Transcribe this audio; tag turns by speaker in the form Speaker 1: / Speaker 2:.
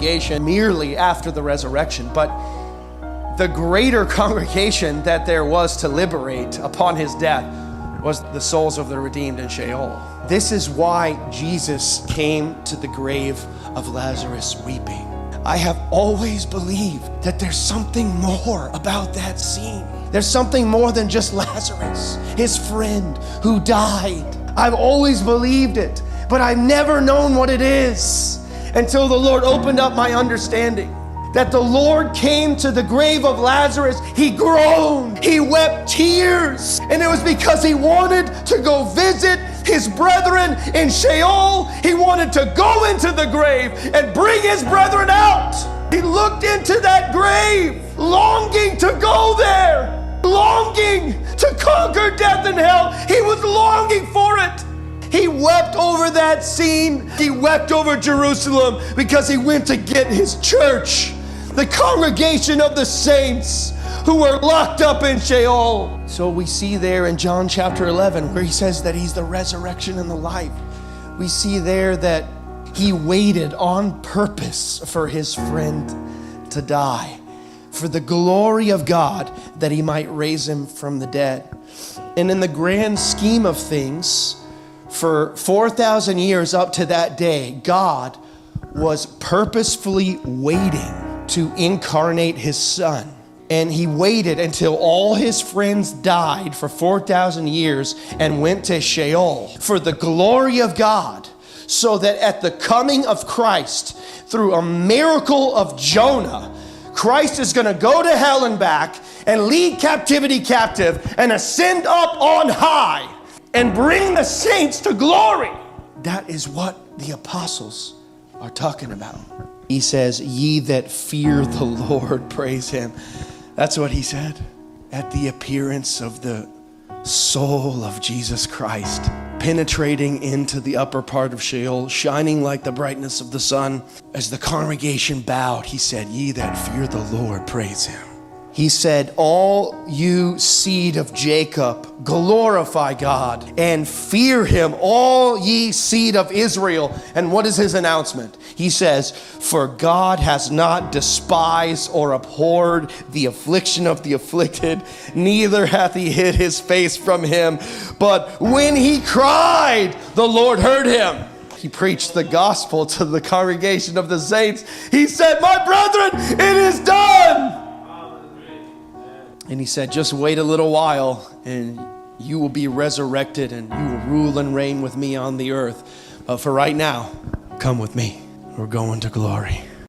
Speaker 1: congregation merely after the resurrection, but the greater congregation that there was to liberate upon his death was the souls of the redeemed in Sheol. This is why Jesus came to the grave of Lazarus weeping. I have always believed that there's something more about that scene. There's something more than just Lazarus, his friend who died. I've always believed it, but I've never known what it is until the Lord opened up my understanding. That the Lord came to the grave of Lazarus, he groaned, he wept tears, and it was because he wanted to go visit his brethren in Sheol. He wanted to go into the grave and bring his brethren out. He looked into that grave, longing to go there, longing to conquer death and hell. He was longing for it. He wept over that scene. He wept over Jerusalem because he went to get his church, the congregation of the saints who were locked up in Sheol. So we see there in John chapter 11 where he says that he's the resurrection and the life. We see there that he waited on purpose for his friend to die, for the glory of God, that he might raise him from the dead. And in the grand scheme of things, for 4,000 years up to that day, God was purposefully waiting to incarnate his son. And he waited until all his friends died for 4,000 years and went to Sheol for the glory of God, so that at the coming of Christ, through a miracle of Jonah, Christ is going to go to hell and back and lead captivity captive and ascend up on high and bring the saints to glory. That is what the apostles are talking about. He says, ye that fear the Lord, praise him. That's what he said. At the appearance of the soul of Jesus Christ, penetrating into the upper part of Sheol, shining like the brightness of the sun. As the congregation bowed, he said, ye that fear the Lord, praise him. He said, all you seed of Jacob, glorify God and fear him, all ye seed of Israel. And what is his announcement? He says, for God has not despised or abhorred the affliction of the afflicted, neither hath he hid his face from him. But when he cried, the Lord heard him. He preached the gospel to the congregation of the saints. He said, my brethren, it is done. And he said, just wait a little while and you will be resurrected and you will rule and reign with me on the earth. But for right now, come with me. We're going to glory.